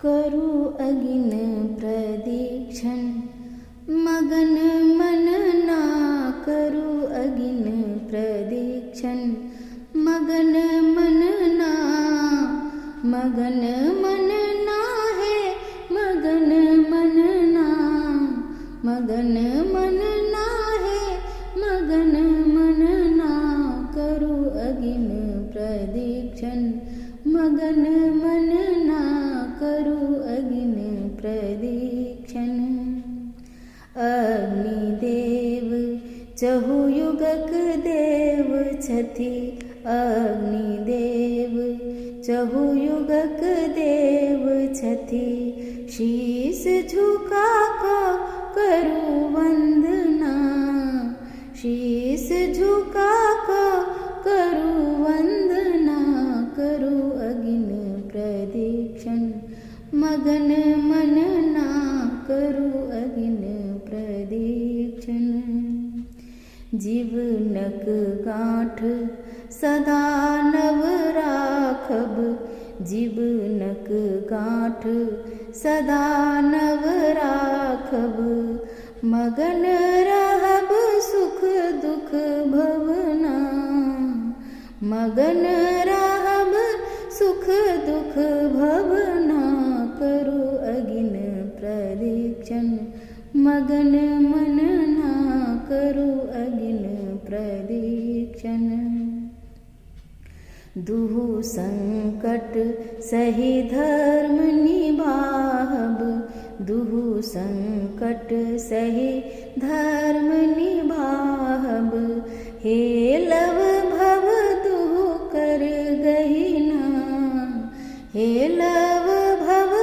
करू अगिन प्रदीक्षण मगन मन ना करू अगिन प्रदीक्षण मगन मन ना मगन मन ना है मगन मन ना मगन मन ना है मगन मन ना करू अगिन प्रदीक्षण मगन मन ना करू अगिन प्रदीक्षण अग्निदेव चहुयुगक देव छथि अग्निदेव चहुयुगक देव छथि शीस झुका को करू वंदना शीस झुका को करू वंदना करू अगिन प्रदीक्षण मगन मन ना करू अगिन प्रदीक्षण जीवनक गाँठ सदा नव राखब जीवनक गाँठ सदा नव राखब मगन रहब सुख दुख भवना मगन रहब सुख दुख भवना करू अगिन प्रदीक्षण मगन मन ना करू अगिन प्रदीक्षण दुहु संकट सही धर्म निभाहब दुहु संकट सही धर्म निभाहब हे लव भव दुहु कर गहिना हे लव भव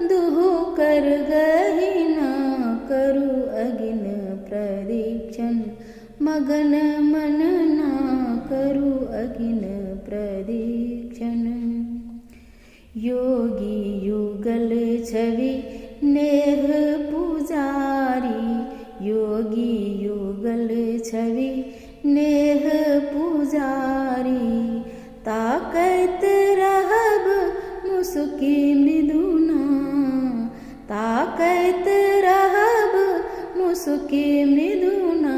दुहु कर गहिना करू अगिन प्रदीक्षण मगन मन ना करू अगिन प्रदीक्षण योगी युगल छवि नेह पुजारी योगी युगल छवि नेह पुजारी ताकत रहब मुसुकी मृदुना ताकत रहब मुसुकी मृदुना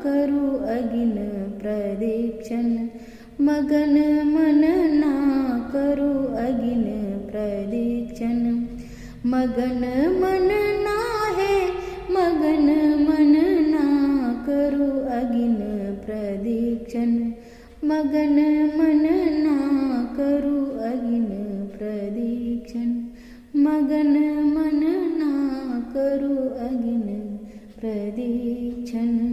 करू अगिन प्रदीक्षण मगन मन ना करू अगिन प्रदीक्षण मगन मन ना है मगन मन ना करू अगिन प्रदीक्षण मगन मन ना करू अगिन प्रदीक्षण मगन मन ना करू अगिन प्रदीक्षण।